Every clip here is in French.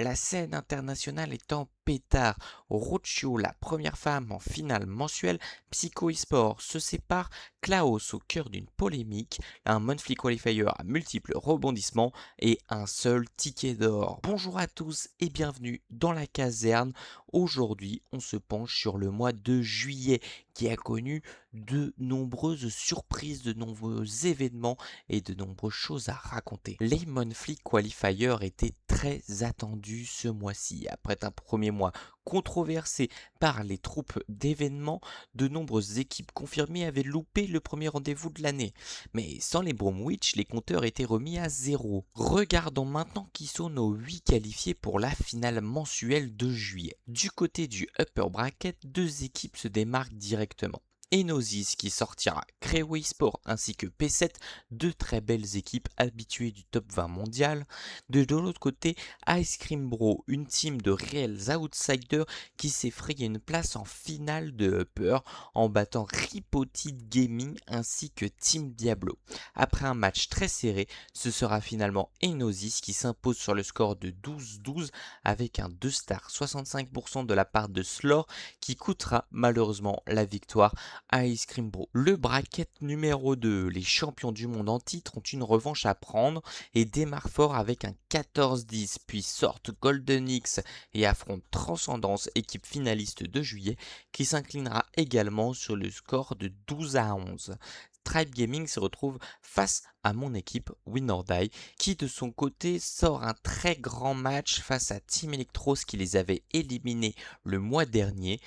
La scène internationale est en pétard. Rocio, la première femme en finale mensuelle, Psycho eSport se sépare, Klaus au cœur d'une polémique, un monthly qualifier à multiples rebondissements et un seul ticket d'or. Bonjour à tous et bienvenue dans la caserne. Aujourd'hui, on se penche sur le mois de juillet qui a connu de nombreuses surprises, de nombreux événements et de nombreuses choses à raconter. Les monthly qualifiers étaient très attendus ce mois-ci. Après un premier mois controversé par les troupes d'événements, de nombreuses équipes confirmées avaient loupé le premier rendez-vous de l'année. Mais sans les Bromwich, les compteurs étaient remis à zéro. Regardons maintenant qui sont nos 8 qualifiés pour la finale mensuelle de juillet. Du côté du upper bracket, deux équipes se démarquent directement. Enosis qui sortira Creo Sport ainsi que P7, deux très belles équipes habituées du top 20 mondial. De l'autre côté, Ice Cream Bro, une team de réels outsiders qui s'est frayé une place en finale de Upper en battant Ripotid Gaming ainsi que Team Diablo. Après un match très serré, ce sera finalement Enosis qui s'impose sur le score de 12-12 avec un 2 star 65% de la part de Slore qui coûtera malheureusement la victoire à Ice Cream Bro. Le bracket numéro 2, les champions du monde en titre ont une revanche à prendre et démarrent fort avec un 14-10, puis sortent Golden X et affrontent Transcendance, équipe finaliste de juillet, qui s'inclinera également sur le score de 12-11. Tribe Gaming se retrouve face à mon équipe Win or Die, qui de son côté sort un très grand match face à Team Electros qui les avait éliminés le mois dernier,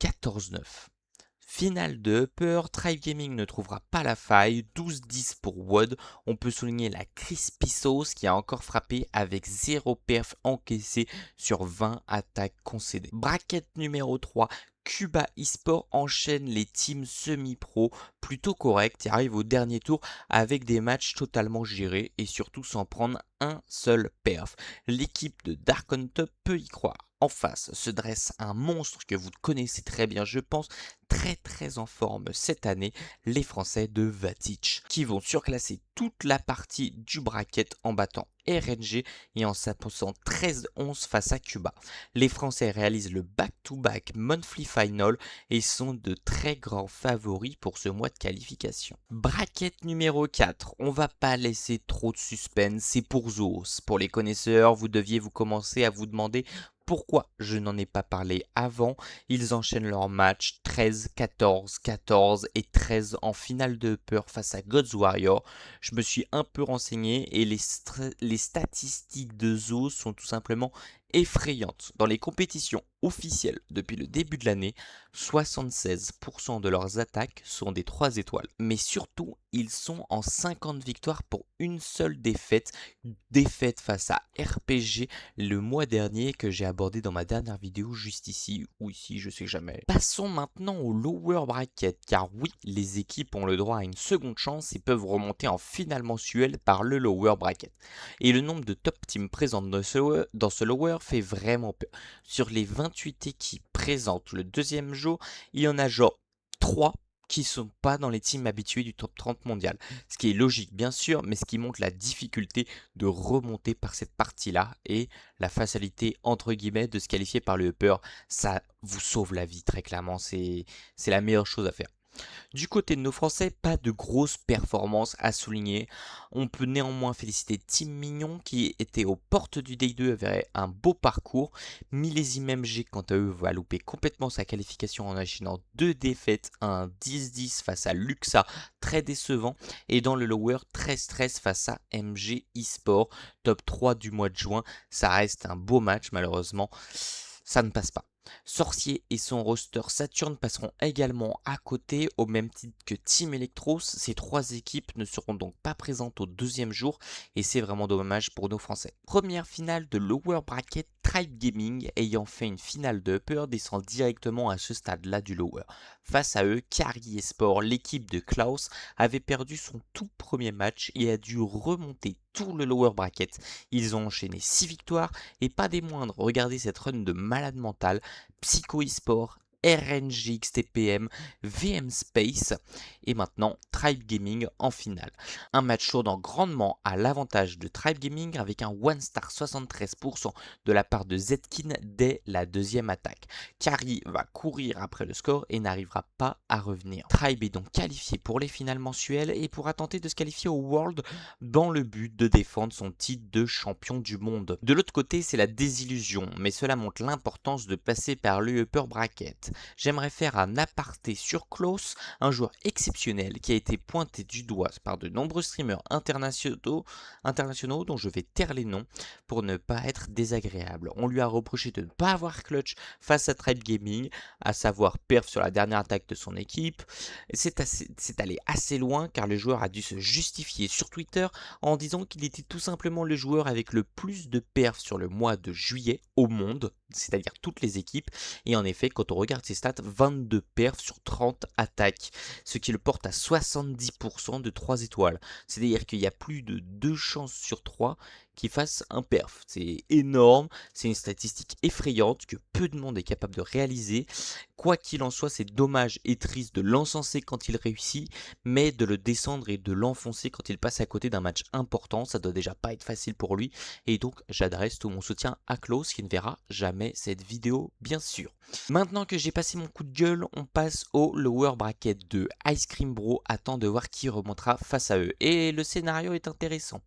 14-9. Finale de Upper, Tribe Gaming ne trouvera pas la faille, 12-10 pour WOD. On peut souligner la Crispy Sauce qui a encore frappé avec 0 perf encaissé sur 20 attaques concédées. Bracket numéro 3, Cuba eSport enchaîne les teams semi-pro plutôt corrects et arrive au dernier tour avec des matchs totalement gérés et surtout sans prendre un seul perf. L'équipe de Dark on Top peut y croire. En face se dresse un monstre que vous connaissez très bien je pense, très en forme cette année, les Français de Vatic, qui vont surclasser toute la partie du bracket en battant RNG et en s'imposant 13-11 face à Cuba. Les Français réalisent le back-to-back monthly final et sont de très grands favoris pour ce mois de qualification. Bracket numéro 4, on va pas laisser trop de suspense, c'est pour Zoos. Pour les connaisseurs, vous deviez vous commencer à vous demander pourquoi je n'en ai pas parlé avant. Ils enchaînent leurs matchs 13, 14, 14 et 13 en finale de Upper face à God's Warrior. Je me suis un peu renseigné et les statistiques de Zo sont tout simplement effrayantes. Dans les compétitions officielles depuis le début de l'année, 76% de leurs attaques sont des 3 étoiles. Mais surtout, ils sont en 50 victoires pour une seule défaite face à RPG le mois dernier que j'ai abordé dans ma dernière vidéo juste ici ou ici, je sais jamais. Passons maintenant au lower bracket car oui, les équipes ont le droit à une seconde chance et peuvent remonter en finale mensuelle par le lower bracket. Et le nombre de top teams présentes dans ce lower fait vraiment peur. Sur les 28 équipes présentes le deuxième jour, il y en a genre 3 qui sont pas dans les teams habitués du top 30 mondial. Ce qui est logique bien sûr, mais ce qui montre la difficulté de remonter par cette partie-là et la facilité entre guillemets de se qualifier par le upper, ça vous sauve la vie très clairement, c'est la meilleure chose à faire. Du côté de nos Français, pas de grosses performances à souligner. On peut néanmoins féliciter Team Mignon qui était aux portes du Day 2 avec un beau parcours. Millésime MG quant à eux va louper complètement sa qualification en enchaînant 2 défaites, un 10-10 face à Luxa, très décevant. Et dans le lower, 13-13 face à MG eSport, top 3 du mois de juin. Ça reste un beau match malheureusement, ça ne passe pas. Sorcier et son roster Saturn passeront également à côté au même titre que Team Electros. Ces 3 équipes ne seront donc pas présentes au deuxième jour et c'est vraiment dommage pour nos Français. Première finale de Lower Bracket, Tribe Gaming ayant fait une finale de Upper descend directement à ce stade-là du Lower. Face à eux, Kari Esport, l'équipe de Klaus, avait perdu son tout premier match et a dû remonter tout le Lower Bracket. Ils ont enchaîné 6 victoires et pas des moindres. Regardez cette run de malade mental. Psycho eSport RNGX TPM, VM Space et maintenant Tribe Gaming en finale. Un match tournant grandement à l'avantage de Tribe Gaming avec un one star 73% de la part de Zetkin dès la deuxième attaque. Kari va courir après le score et n'arrivera pas à revenir. Tribe est donc qualifié pour les finales mensuelles et pourra tenter de se qualifier au World dans le but de défendre son titre de champion du monde. De l'autre côté, c'est la désillusion, mais cela montre l'importance de passer par le upper bracket. J'aimerais faire un aparté sur Klaus, un joueur exceptionnel qui a été pointé du doigt par de nombreux streamers internationaux dont je vais taire les noms pour ne pas être désagréable. On lui a reproché de ne pas avoir clutch face à Tribe Gaming, à savoir perf sur la dernière attaque de son équipe. C'est allé assez loin car le joueur a dû se justifier sur Twitter en disant qu'il était tout simplement le joueur avec le plus de perfs sur le mois de juillet au monde, c'est-à-dire toutes les équipes. Et en effet, quand on regarde ses stats, 22 perfs sur 30 attaques, ce qui le porte à 70% de 3 étoiles. C'est-à-dire qu'il y a plus de 2 chances sur 3 qu'il fasse un perf. C'est énorme, c'est une statistique effrayante que peu de monde est capable de réaliser. Quoi qu'il en soit, c'est dommage et triste de l'encenser quand il réussit, mais de le descendre et de l'enfoncer quand il passe à côté d'un match important, ça doit déjà pas être facile pour lui. Et donc j'adresse tout mon soutien à Klaus qui ne verra jamais cette vidéo bien sûr. Maintenant que j'ai passé mon coup de gueule, on passe au lower bracket 2. Ice Cream Bro attend de voir qui remontera face à eux. Et le scénario est intéressant.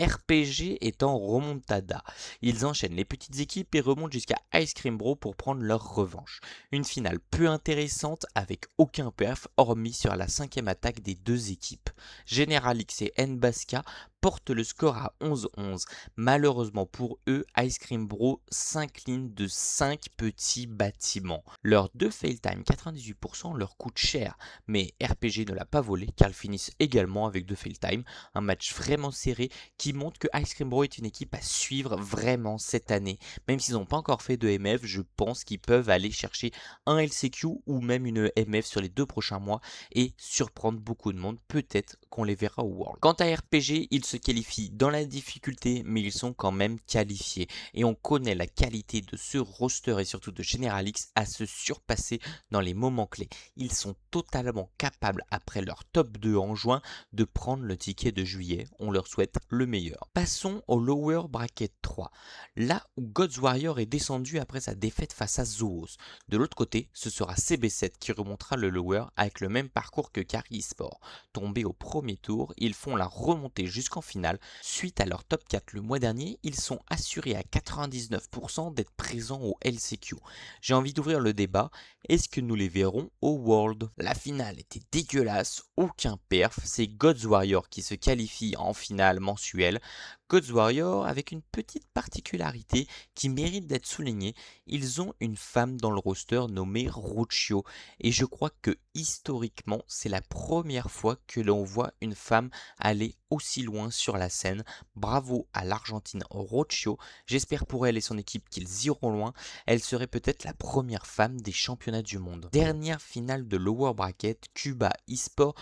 RPG est en remontada. Ils enchaînent les petites équipes et remontent jusqu'à Ice Cream Bro pour prendre leur revanche. Une finale peu intéressante avec aucun perf hormis sur la 5ème attaque des deux équipes. General X et Nbaska portent le score à 11-11. Malheureusement pour eux, Ice Cream Bro s'incline de 5 petits bâtiments. Leurs 2 fail time 98% leur coûtent cher, mais RPG ne l'a pas volé car ils finissent également avec 2 fail time. Un match vraiment serré qui montre que Ice Cream Bro est une équipe à suivre vraiment cette année. Même s'ils n'ont pas encore fait de MF, je pense qu'ils peuvent aller chercher un LCQ ou même une MF sur les 2 prochains mois et surprendre beaucoup de monde. Peut-être qu'on les verra au World. Quant à RPG, ils se qualifient dans la difficulté, mais ils sont quand même qualifiés. Et on connaît la qualité de ce roster et surtout de General X à se surpasser dans les moments clés. Ils sont totalement capables, après leur top 2 en juin, de prendre le ticket de juillet. On leur souhaite le meilleur. Passons au lower bracket 3. Là où God's Warrior est descendu après sa défaite face à Zoos. De l'autre côté, ce sera CB7 qui remontera le lower avec le même parcours que Kari Esport. Tombés au premier tour, ils font la remontée jusqu'en finale. Suite à leur top 4 le mois dernier, ils sont assurés à 99% d'être présents au LCQ. J'ai envie d'ouvrir le débat, est-ce que nous les verrons au World? La finale était dégueulasse, aucun perf, c'est God's Warrior qui se qualifie en finale mensuelle. God's Warrior avec une petite particularité qui mérite d'être soulignée, ils ont une femme dans le roster nommée Rocio et je crois que historiquement c'est la première fois que l'on voit une femme aller aussi loin sur la scène. Bravo à l'Argentine Rocio, j'espère pour elle et son équipe qu'ils iront loin, elle serait peut-être la première femme des championnats du monde. Dernière finale de lower bracket, Cuba eSport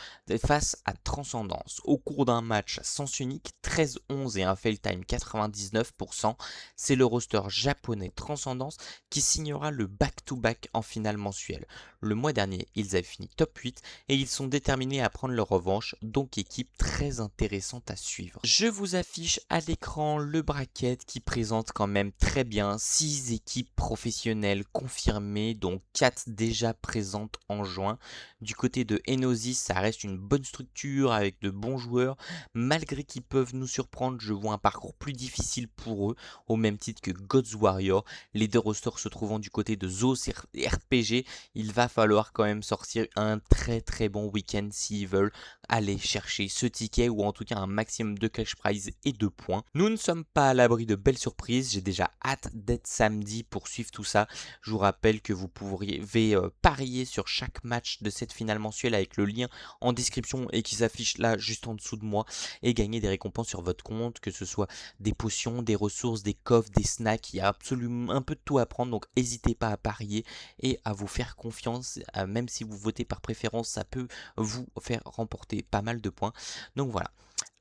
face à Transcendance. Au cours d'un match à sens unique, 13-11 et un fail time 99%, c'est le roster japonais Transcendance qui signera le back-to-back en finale mensuelle. Le mois dernier, ils avaient fini top 8 et ils sont déterminés à prendre leur revanche, donc équipe très intéressante à suivre. Je vous affiche à l'écran le bracket qui présente quand même très bien 6 équipes professionnelles confirmées, dont 4 déjà présentes en juin. Du côté de Enosis, ça reste une bonne structure avec de bons joueurs. Malgré qu'ils peuvent nous surprendre, je vois un parcours plus difficile pour eux, au même titre que God's Warrior. Les deux rosters se trouvant du côté de Zos et RPG, il va falloir quand même sortir un très bon week-end s'ils veulent aller chercher ce ticket ou en tout cas un maximum de cash prize et de points. Nous ne sommes pas à l'abri de belles surprises, j'ai déjà hâte d'être samedi pour suivre tout ça. Je vous rappelle que vous pourriez parier sur chaque match de cette finale mensuelle avec le lien en description et qui s'affiche là juste en dessous de moi et gagner des récompenses sur votre compte, que ce soit des potions, des ressources, des coffres, des snacks, il y a absolument un peu de tout à prendre, donc n'hésitez pas à parier et à vous faire confiance, même si vous votez par préférence, ça peut vous faire remporter pas mal de points. Donc voilà.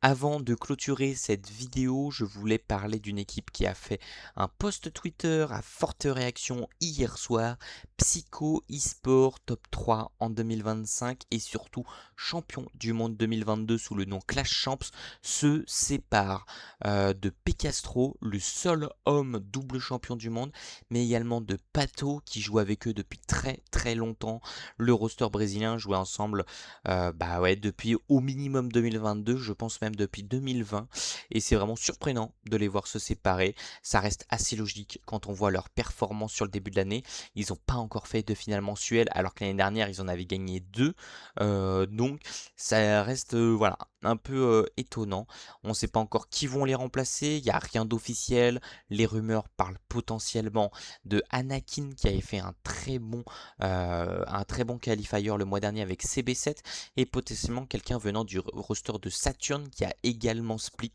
Avant de clôturer cette vidéo, je voulais parler d'une équipe qui a fait un post Twitter à forte réaction hier soir. Psycho eSport top 3 en 2025 et surtout champion du monde 2022 sous le nom Clash Champs se sépare de Pecastro, le seul homme double champion du monde, mais également de Pato qui joue avec eux depuis très très longtemps. Le roster brésilien jouait ensemble bah ouais, depuis au minimum 2022, je pense même depuis 2020. Et c'est vraiment surprenant de les voir se séparer. Ça reste assez logique quand on voit leur performance sur le début de l'année. Ils n'ont pas encore fait de finale mensuelle, alors que l'année dernière, ils en avaient gagné deux. Donc ça reste voilà, un peu étonnant. On ne sait pas encore qui vont les remplacer. Il n'y a rien d'officiel. Les rumeurs parlent potentiellement de Anakin qui avait fait un très bon qualifier le mois dernier avec CB7 et potentiellement quelqu'un venant du roster de Saturn qui a également split.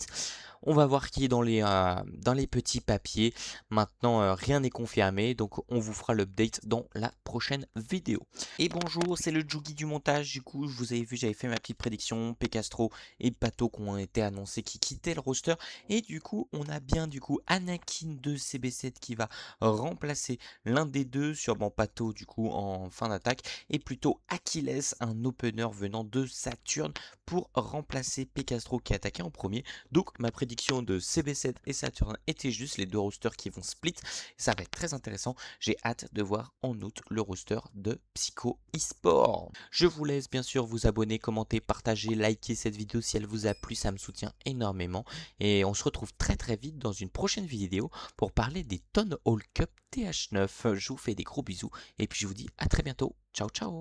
On va voir qui est dans les petits papiers. Maintenant, rien n'est confirmé, donc on vous fera l'update dans la prochaine vidéo. Et bonjour, c'est le Jugi du montage. Du coup, je vous avais vu, j'avais fait ma petite prédiction. Pecastro et Pato qui ont été annoncés qui quittaient le roster. Et du coup, on a bien Anakin de CB7 qui va remplacer l'un des deux, sûrement Pato du coup en fin d'attaque, et plutôt Achilles, un opener venant de Saturn pour remplacer Pecastro qui attaquait en premier. Donc ma prédiction de CB7 et Saturn était juste, les deux rosters qui vont split. Ça va être très intéressant. J'ai hâte de voir en août le roster de Psycho eSport. Je vous laisse bien sûr vous abonner, commenter, partager, liker cette vidéo si elle vous a plu, ça me soutient énormément. Et on se retrouve très très vite dans une prochaine vidéo pour parler des Town Hall Cup TH9. Je vous fais des gros bisous et puis je vous dis à très bientôt. Ciao ciao.